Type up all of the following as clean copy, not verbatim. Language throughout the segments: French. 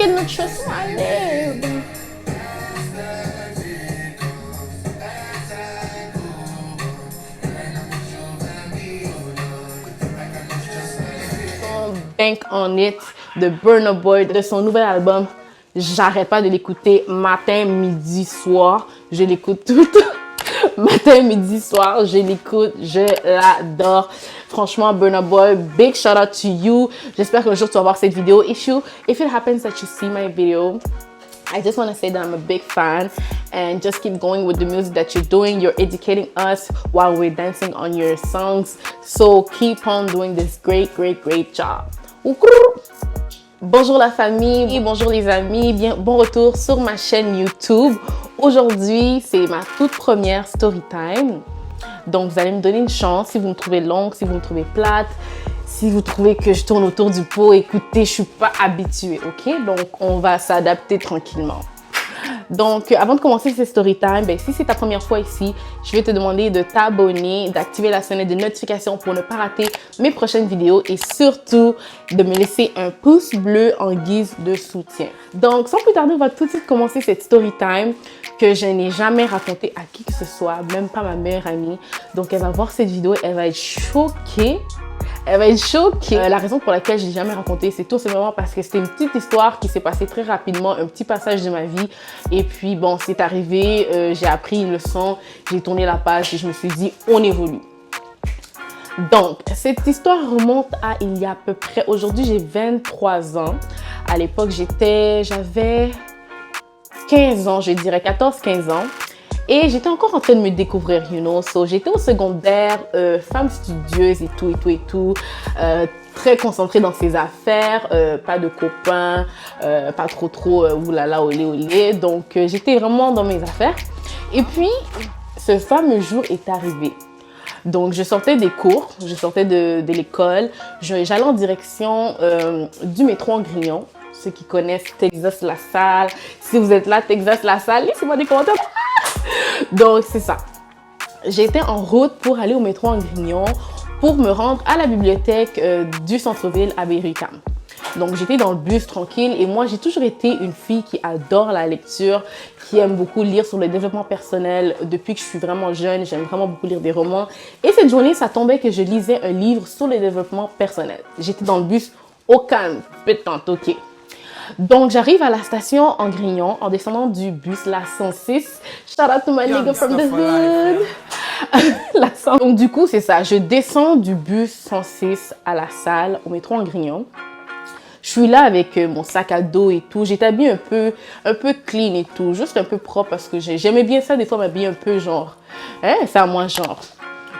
no trust my name. Bank on It de Burna Boy, de son nouvel album. J'arrête pas de l'écouter matin, midi, soir. Je l'écoute tout matin, midi, soir. Je l'écoute, je l'adore. Franchement, Burna Boy, big shout out to you. J'espère qu'un jour tu vas voir cette vidéo. If it happens that you see my video, I just want to say that I'm a big fan and just keep going with the music that you're doing. You're educating us while we're dancing on your songs. So keep on doing this great job. Bonjour la famille, bonjour les amis, bon retour sur ma chaîne YouTube. Aujourd'hui, c'est ma toute première story time. Donc, vous allez me donner une chance si vous me trouvez longue, si vous me trouvez plate, si vous trouvez que je tourne autour du pot. Écoutez, je suis pas habituée, ok? Donc, on va s'adapter tranquillement. Donc, avant de commencer cette story time, si c'est ta première fois ici, je vais te demander de t'abonner, d'activer la sonnette de notification pour ne pas rater mes prochaines vidéos et surtout de me laisser un pouce bleu en guise de soutien. Donc, sans plus tarder, on va tout de suite commencer cette story time que je n'ai jamais racontée à qui que ce soit, même pas ma meilleure amie. Donc, elle va voir cette vidéo, elle va être choquée. Elle va être choquée. La raison pour laquelle je l'ai jamais raconté, c'est tout simplement parce que c'était une petite histoire qui s'est passée très rapidement, un petit passage de ma vie. Et puis bon, c'est arrivé, j'ai appris une leçon, j'ai tourné la page et je me suis dit, on évolue. Donc, cette histoire remonte à il y a à peu près, aujourd'hui j'ai 23 ans. À l'époque, j'avais 15 ans, je dirais 14-15 ans. Et j'étais encore en train de me découvrir, you know. So, j'étais au secondaire, femme studieuse et tout. Très concentrée dans ses affaires, pas de copains, pas trop oulala, olé. Donc, j'étais vraiment dans mes affaires. Et puis, ce fameux jour est arrivé. Donc, je sortais des cours, je sortais de l'école. J'allais en direction du métro en Grignon. Ceux qui connaissent Texas La Salle. Si vous êtes là, Texas La Salle, laissez-moi des commentaires. Donc, c'est ça. J'étais en route pour aller au métro en Grignon pour me rendre à la bibliothèque du centre-ville à Berry-UQAM. Donc, j'étais dans le bus tranquille et moi, j'ai toujours été une fille qui adore la lecture, qui aime beaucoup lire sur le développement personnel. Depuis que je suis vraiment jeune, j'aime vraiment beaucoup lire des romans. Et cette journée, ça tombait que je lisais un livre sur le développement personnel. J'étais dans le bus au calme, pétante, ok. Donc, j'arrive à la station en Grignon, en descendant du bus, la 106. Shout out to my nigga from the hood. Donc, du coup, c'est ça. Je descends du bus 106 à la salle, au métro en Grignon. Je suis là avec mon sac à dos et tout. J'étais habillée un peu clean et tout. Juste un peu propre parce que j'aimais bien ça, des fois, m'habiller un peu genre. C'est à moi, genre.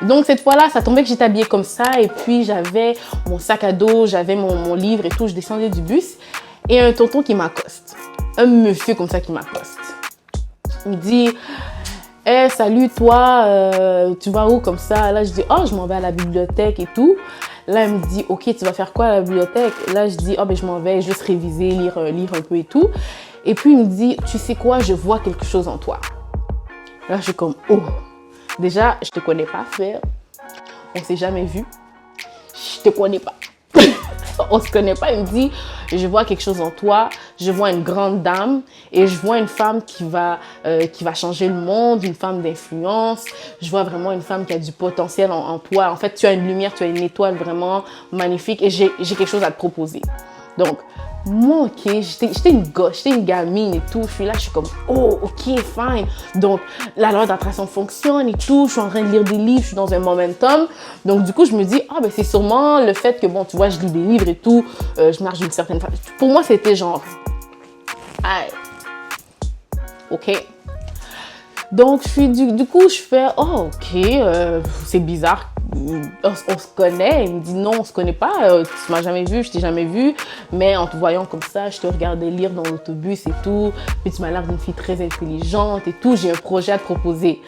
Donc, cette fois-là, ça tombait que j'étais habillée comme ça. Et puis, j'avais mon sac à dos, j'avais mon livre et tout. Je descendais du bus. Et un tonton qui m'accoste. Un monsieur comme ça qui m'accoste. Il me dit, hey, salut toi, tu vas où comme ça? Là, je dis, oh, je m'en vais à la bibliothèque et tout. Là, il me dit, ok, tu vas faire quoi à la bibliothèque? Là, je dis, oh, ben, je m'en vais juste réviser, lire un peu et tout. Et puis, il me dit, tu sais quoi, je vois quelque chose en toi. Là, je suis comme, oh, déjà, je te connais pas, frère. On s'est jamais vu. Je te connais pas. On se connaît pas. Il me dit, je vois quelque chose en toi, je vois une grande dame et je vois une femme qui va changer le monde, une femme d'influence. Je vois vraiment une femme qui a du potentiel en toi. En fait, tu as une lumière, tu as une étoile vraiment magnifique et j'ai quelque chose à te proposer. Donc, moi, ok, j'étais une gosse, j'étais une gamine et tout. Je suis là, je suis comme, oh, ok, fine. Donc, la loi d'attraction fonctionne et tout. Je suis en train de lire des livres, je suis dans un momentum. Donc, du coup, je me dis, ah, ben, c'est sûrement le fait que, bon, tu vois, je lis des livres et tout. Je marche d'une certaine façon. Pour moi, c'était genre, ah, ok. Donc, du coup, je fais, oh, ok, c'est bizarre. On se connaît. Il me dit non, on se connaît pas, tu m'as jamais vu, je t'ai jamais vu, mais en te voyant comme ça, je te regardais lire dans l'autobus et tout, puis tu m'as l'air d'une fille très intelligente et tout, j'ai un projet à te proposer.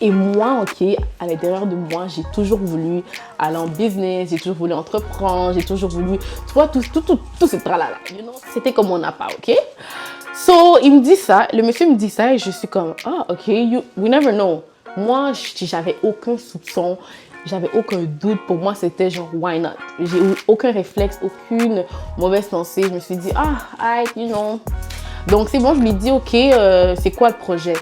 Et moi, ok, à l'intérieur de moi, j'ai toujours voulu aller en business, j'ai toujours voulu entreprendre, j'ai toujours voulu, tu vois, tout ce tralala, you know? C'était comme mon appât, ok? So, il me dit ça, le monsieur me dit ça et je suis comme, ah, ok, we never know. Moi, j'avais aucun soupçon. j'avais aucun doute. Pour moi, c'était genre, why not? J'ai eu aucun réflexe, aucune mauvaise pensée. Je me suis dit, you know. Donc, c'est bon, je lui dis, OK, c'est quoi le projet?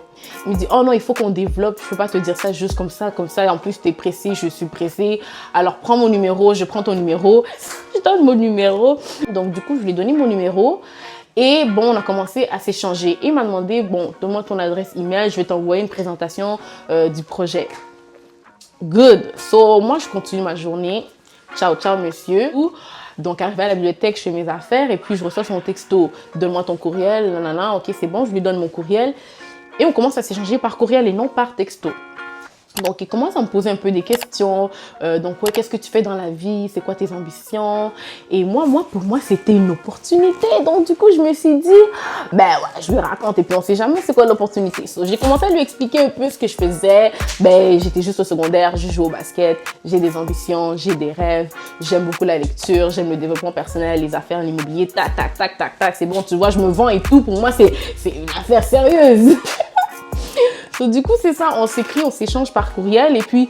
Il me dit, oh non, il faut qu'on développe. Je peux pas te dire ça juste comme ça. En plus, tu es pressé, je suis pressée. Alors, prends mon numéro, je prends ton numéro. Je donne mon numéro. Donc, du coup, je lui ai donné mon numéro. Et bon, on a commencé à s'échanger. Il m'a demandé, bon, donne-moi ton adresse email, je vais t'envoyer une présentation du projet. Good. So, moi, je continue ma journée. Ciao, ciao, monsieur. Donc, arrivé à la bibliothèque, je fais mes affaires et puis je reçois son texto. Donne-moi ton courriel, nanana, ok, c'est bon, je lui donne mon courriel. Et on commence à s'échanger par courriel et non par texto. Donc, il commence à me poser un peu des questions. Donc, ouais, qu'est-ce que tu fais dans la vie? C'est quoi tes ambitions? Et moi, pour moi, c'était une opportunité. Donc, du coup, je me suis dit, ben ouais, je lui raconte. Et puis, on sait jamais c'est quoi l'opportunité. So, j'ai commencé à lui expliquer un peu ce que je faisais. Ben, j'étais juste au secondaire, je joue au basket. J'ai des ambitions, j'ai des rêves. J'aime beaucoup la lecture, j'aime le développement personnel, les affaires, l'immobilier. Tac, tac, tac, tac, tac. C'est bon, tu vois, je me vends et tout. Pour moi, c'est une affaire sérieuse. So, du coup, c'est ça, on s'écrit, on s'échange par courriel et puis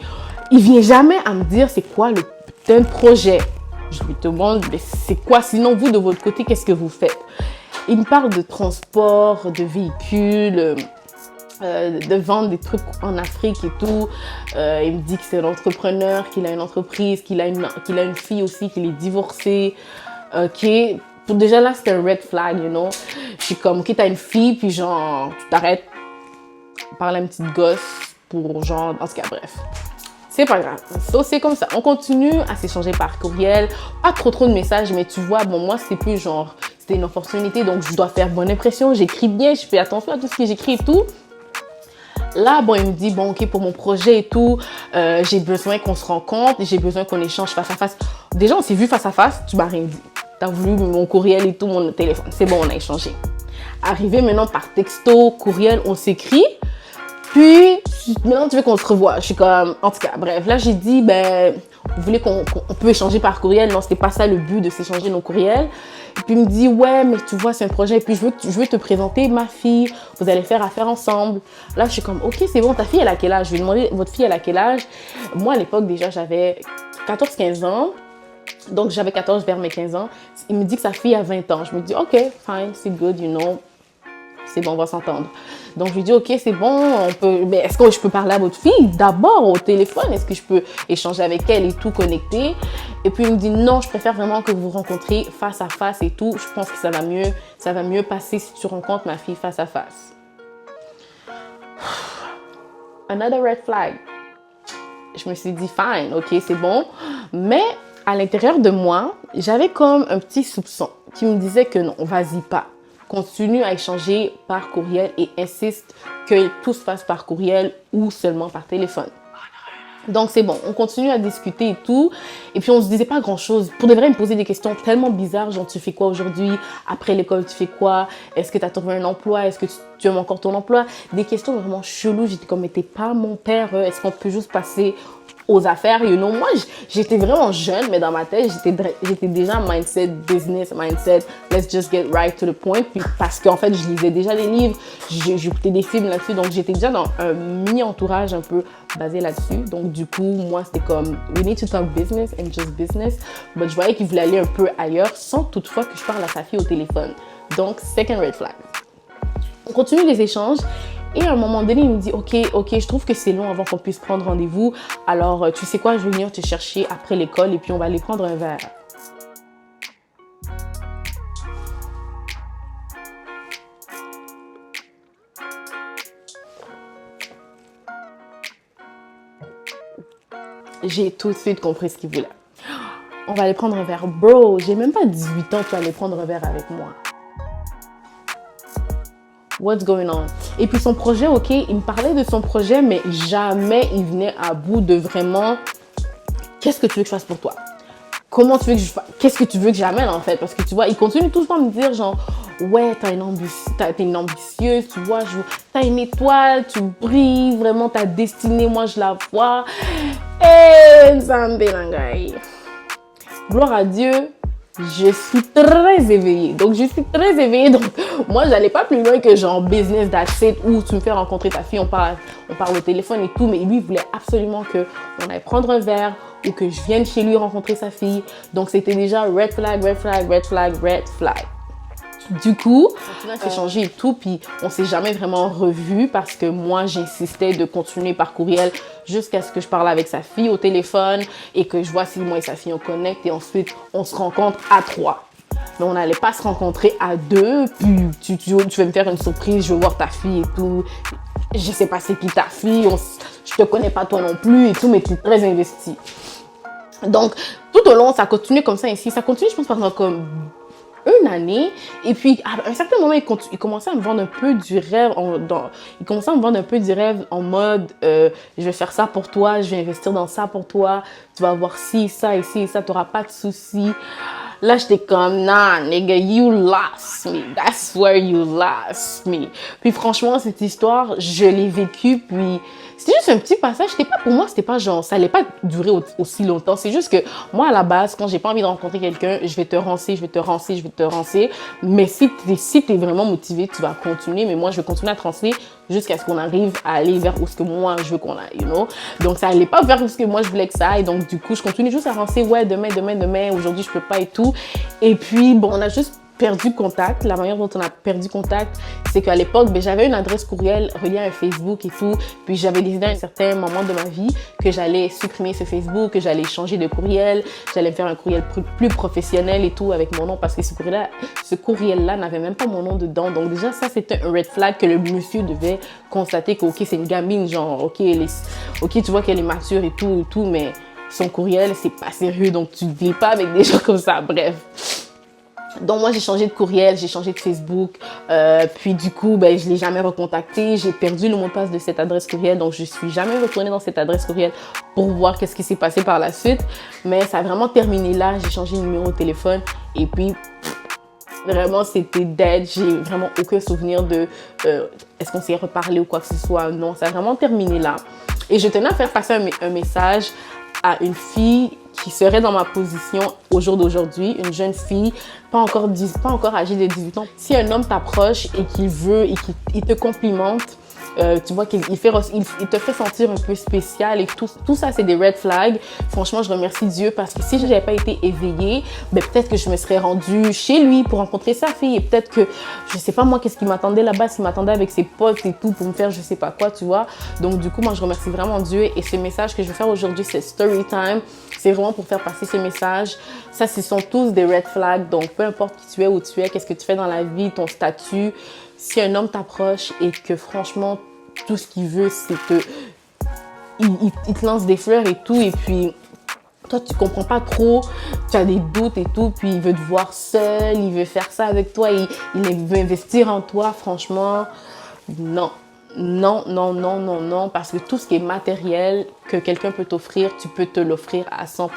il vient jamais à me dire c'est quoi le putain de projet. Je lui demande, mais c'est quoi sinon vous de votre côté, qu'est-ce que vous faites? Il me parle de transport, de véhicules, de vendre des trucs en Afrique et tout. Il me dit que c'est un entrepreneur, qu'il a une entreprise, qu'il a une fille aussi, qu'il est divorcé. Ok, déjà là, c'est un red flag, you know. Je suis comme, ok, t'as une fille, puis genre, tu t'arrêtes parler à une petite gosse pour genre, en tout cas, bref. C'est pas grave. So, c'est comme ça. On continue à s'échanger par courriel. Pas trop de messages, mais tu vois, bon, moi, c'est plus genre, c'était une opportunité, donc je dois faire bonne impression. J'écris bien, je fais attention à tout ce que j'écris et tout. Là, bon, il me dit, bon, ok, pour mon projet et tout, j'ai besoin qu'on se rencontre, j'ai besoin qu'on échange face à face. Déjà, on s'est vu face à face, tu m'as rien dit. T'as voulu mon courriel et tout, mon téléphone. C'est bon, on a échangé. Arrivé maintenant par texto, courriel, on s'écrit. Puis, maintenant, tu veux qu'on se revoie. Je suis comme, en tout cas, bref. Là, j'ai dit, ben, vous voulez qu'on peut échanger par courriel? Non, c'était pas ça le but de s'échanger nos courriels. Et puis, il me dit, ouais, mais tu vois, c'est un projet. Et puis, je veux te présenter ma fille. Vous allez faire affaire ensemble. Là, je suis comme, ok, c'est bon. Ta fille, elle a quel âge? Je lui ai demandé, votre fille, elle a quel âge? Moi, à l'époque, déjà, j'avais 14-15 ans. Donc, j'avais 14 vers mes 15 ans. Il me dit que sa fille a 20 ans. Je me dis, ok, fine, c'est good, you know. C'est bon, on va s'entendre. Donc, je lui dis, ok, c'est bon, mais est-ce que je peux parler à votre fille d'abord au téléphone? Est-ce que je peux échanger avec elle et tout, connecter? Et puis, il me dit, non, je préfère vraiment que vous vous rencontriez face à face et tout. Je pense que ça va mieux passer si tu rencontres ma fille face à face. Another red flag. Je me suis dit, fine, ok, c'est bon. Mais à l'intérieur de moi, j'avais comme un petit soupçon qui me disait que non, vas-y pas. Continue à échanger par courriel et insiste que tout se fasse par courriel ou seulement par téléphone. Donc, c'est bon. On continue à discuter et tout. Et puis, on se disait pas grand-chose. Pour de vrai, il me posait des questions tellement bizarres. Genre, tu fais quoi aujourd'hui? Après l'école, tu fais quoi? Est-ce que tu as trouvé un emploi? Est-ce que tu aimes encore ton emploi? Des questions vraiment cheloues. J'étais comme, mais t'es pas mon père. Est-ce qu'on peut juste passer aux affaires? You know, moi, j'étais vraiment jeune, mais dans ma tête, j'étais déjà mindset business, mindset let's just get right to the point. Puis parce qu'en fait, je lisais déjà des livres, j'écoutais des films là-dessus, donc j'étais déjà dans un mini-entourage un peu basé là-dessus. Donc du coup, moi, c'était comme we need to talk business and just business. Mais je voyais qu'il voulait aller un peu ailleurs sans toutefois que je parle à sa fille au téléphone. Donc, second red flag. On continue les échanges. Et à un moment donné, il me dit, ok, je trouve que c'est long avant qu'on puisse prendre rendez-vous. Alors, tu sais quoi, je vais venir te chercher après l'école et puis on va aller prendre un verre. J'ai tout de suite compris ce qu'il voulait. On va aller prendre un verre. Bro, j'ai même pas 18 ans, tu vas aller prendre un verre avec moi. What's going on? Et puis son projet, ok, il me parlait de son projet, mais jamais il venait à bout de vraiment qu'est-ce que tu veux que je fasse pour toi? Comment tu veux que je fasse? Qu'est-ce que tu veux que j'amène en fait? Parce que tu vois, il continue tout le temps à me dire genre, ouais, t'es une ambitieuse, tu vois, t'as une étoile, tu brilles, vraiment ta destinée, moi je la vois. Et Nzambe Langai. Gloire à Dieu, Je suis très éveillée. Donc, je suis très éveillée. Donc, moi, j'allais pas plus loin que genre business that's it, où tu me fais rencontrer ta fille, on parle au téléphone et tout. Mais lui, il voulait absolument qu'on aille prendre un verre ou que je vienne chez lui rencontrer sa fille. Donc, c'était déjà red flag, red flag, red flag, red flag. Du coup, on s'est changé et tout, puis on s'est jamais vraiment revus parce que moi, j'insistais de continuer par courriel jusqu'à ce que je parle avec sa fille au téléphone et que je vois si moi et sa fille on connecte et ensuite on se rencontre à 3. Mais on n'allait pas se rencontrer à 2, puis tu vas me faire une surprise, je veux voir ta fille et tout. Je sais pas c'est qui ta fille, je te connais pas toi non plus et tout, mais tu es très investi. Donc, tout au long, ça a continué comme ça ici. Ça continue, je pense, pendant comme une année. Et puis, à un certain moment, il commençait à me vendre un peu du rêve. Il commençait à me vendre un peu du rêve en mode je vais faire ça pour toi, je vais investir dans ça pour toi. Tu vas avoir ci, ça, ici et ça, tu n'auras pas de soucis. Là, j'étais comme, nah, nigga, you lost me. That's where you lost me. Puis franchement, cette histoire, je l'ai vécue, puis c'était juste un petit passage. Pour moi, c'était pas genre, ça allait pas durer aussi longtemps. C'est juste que moi, à la base, quand j'ai pas envie de rencontrer quelqu'un, je vais te rancer, je vais te rancer, je vais te rancer. Mais si t'es vraiment motivé, tu vas continuer. Mais moi, je vais continuer à te rancer jusqu'à ce qu'on arrive à aller vers où ce que moi, je veux qu'on aille, you know. Donc, ça allait pas vers où ce que moi, je voulais que ça aille. Donc, du coup, je continue juste à rancer, ouais, demain, aujourd'hui, je peux pas et tout. Et puis, bon, on a juste perdu contact. La manière dont on a perdu contact, c'est qu'à l'époque, j'avais une adresse courriel reliée à un Facebook et tout. Puis j'avais décidé à un certain moment de ma vie que j'allais supprimer ce Facebook, que j'allais changer de courriel, j'allais me faire un courriel plus professionnel et tout avec mon nom parce que ce courriel-là n'avait même pas mon nom dedans. Donc déjà, ça, c'était un red flag que le monsieur devait constater que, OK, c'est une gamine, genre, OK, tu vois qu'elle est mature et tout, mais son courriel, c'est pas sérieux, donc tu ne deals pas avec des gens comme ça, bref. Donc moi j'ai changé de courriel, j'ai changé de Facebook, puis du coup je l'ai jamais recontacté, j'ai perdu le mot de passe de cette adresse courriel, donc je suis jamais retournée dans cette adresse courriel pour voir qu'est-ce qui s'est passé par la suite, mais ça a vraiment terminé là, j'ai changé de numéro de téléphone et puis vraiment c'était dead, j'ai vraiment aucun souvenir de est-ce qu'on s'est reparlé ou quoi que ce soit, non, ça a vraiment terminé là. Et je tenais à faire passer un message à une fille qui serait dans ma position au jour d'aujourd'hui, une jeune fille, pas encore âgée de 18 ans. Si un homme t'approche et qu'il te complimente, tu vois qu'il te fait sentir un peu spécial et tout ça, c'est des red flags. Franchement, je remercie Dieu parce que si je n'avais pas été éveillée, peut-être que je me serais rendue chez lui pour rencontrer sa fille et peut-être que, je sais pas moi, qu'est-ce qui m'attendait là-bas, s'il m'attendait avec ses potes et tout pour me faire je sais pas quoi, tu vois. Donc, du coup, moi, je remercie vraiment Dieu et ce message que je vais faire aujourd'hui, c'est story time. C'est vraiment pour faire passer ce message. Ça, ce sont tous des red flags. Donc, peu importe qui tu es, où tu es, qu'est-ce que tu fais dans la vie, ton statut. Si un homme t'approche et que franchement, tout ce qu'il veut, c'est il te lance des fleurs et tout, et puis toi, tu comprends pas trop, tu as des doutes et tout, puis il veut te voir seul, il veut faire ça avec toi, il veut investir en toi, franchement, non. Non, parce que tout ce qui est matériel que quelqu'un peut t'offrir, tu peux te l'offrir à 100%.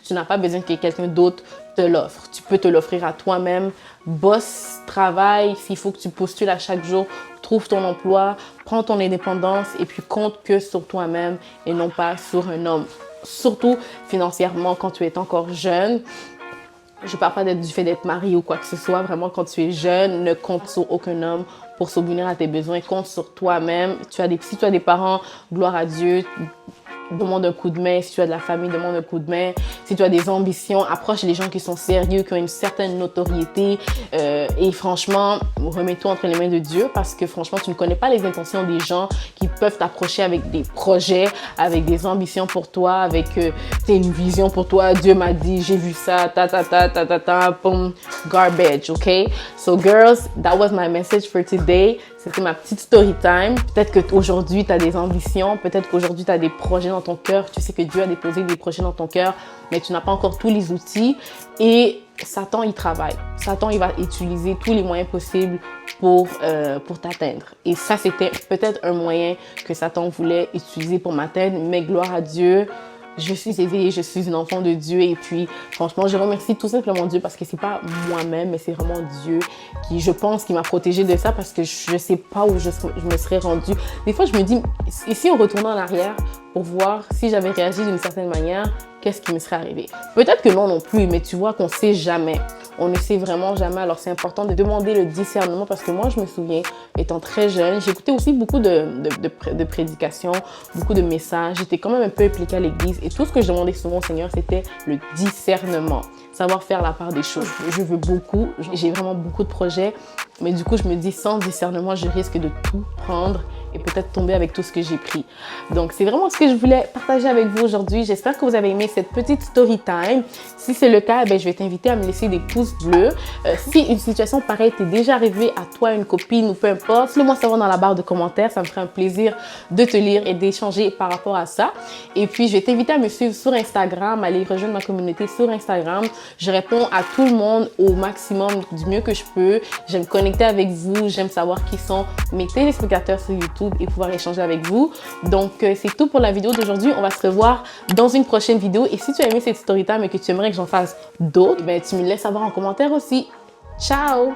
Tu n'as pas besoin que quelqu'un d'autre te l'offre. Tu peux te l'offrir à toi-même. Bosse, travaille, s'il faut que tu postules à chaque jour, trouve ton emploi, prends ton indépendance et puis compte que sur toi-même et non pas sur un homme. Surtout financièrement quand tu es encore jeune. Je ne parle pas du fait d'être marié ou quoi que ce soit. Vraiment, quand tu es jeune, ne compte sur aucun homme pour subvenir à tes besoins. Compte sur toi-même. Si tu as des parents, gloire à Dieu, demande un coup de main. Si tu as de la famille, demande un coup de main. Si tu as des ambitions, approche les gens qui sont sérieux, qui ont une certaine notoriété. Et franchement, remets-toi entre les mains de Dieu parce que franchement, tu ne connais pas les intentions des gens qui peuvent t'approcher avec des projets, avec des ambitions pour toi, avec une vision pour toi. Dieu m'a dit, j'ai vu ça, boom, garbage, okay? So girls, that was my message for today. C'était ma petite story time. Peut-être qu'aujourd'hui, tu as des ambitions. Peut-être qu'aujourd'hui, tu as des projets dans ton cœur. Tu sais que Dieu a déposé des projets dans ton cœur, mais tu n'as pas encore tous les outils. Et Satan, il travaille. Satan, il va utiliser tous les moyens possibles pour t'atteindre. Et ça, c'était peut-être un moyen que Satan voulait utiliser pour m'atteindre. Mais gloire à Dieu, je suis aisée, je suis une enfant de Dieu. Et puis, franchement, je remercie tout simplement Dieu parce que c'est pas moi-même, mais c'est vraiment Dieu qui, je pense, qui m'a protégée de ça parce que je sais pas où je me serais rendue. Des fois, je me dis, et si on retournait en arrière pour voir si j'avais réagi d'une certaine manière, qu'est-ce qui me serait arrivé? Peut-être que non plus, mais tu vois qu'on sait jamais. On ne sait vraiment jamais. Alors, c'est important de demander le discernement parce que moi, je me souviens, étant très jeune, j'écoutais aussi beaucoup de prédications, beaucoup de messages. J'étais quand même un peu impliquée à l'église et tout ce que je demandais souvent au Seigneur, c'était le discernement, savoir faire la part des choses. Je veux beaucoup, j'ai vraiment beaucoup de projets, mais du coup, je me dis, sans discernement, je risque de tout prendre et peut-être tomber avec tout ce que j'ai pris. Donc, c'est vraiment ce que je voulais partager avec vous aujourd'hui. J'espère que vous avez aimé cette petite story time. Si c'est le cas, je vais t'inviter à me laisser des pouces bleus. Si une situation pareille t'est déjà arrivée à toi, une copine ou peu importe, laisse-le-moi savoir dans la barre de commentaires. Ça me ferait un plaisir de te lire et d'échanger par rapport à ça. Et puis, je vais t'inviter à me suivre sur Instagram, à aller rejoindre ma communauté sur Instagram. Je réponds à tout le monde au maximum, du mieux que je peux. J'aime connecter avec vous. J'aime savoir qui sont mes téléspectateurs sur YouTube et pouvoir échanger avec vous. Donc, c'est tout pour la vidéo d'aujourd'hui. On va se revoir dans une prochaine vidéo. Et si tu as aimé cette story time et que tu aimerais que j'en fasse d'autres, tu me laisses savoir en commentaire aussi. Ciao!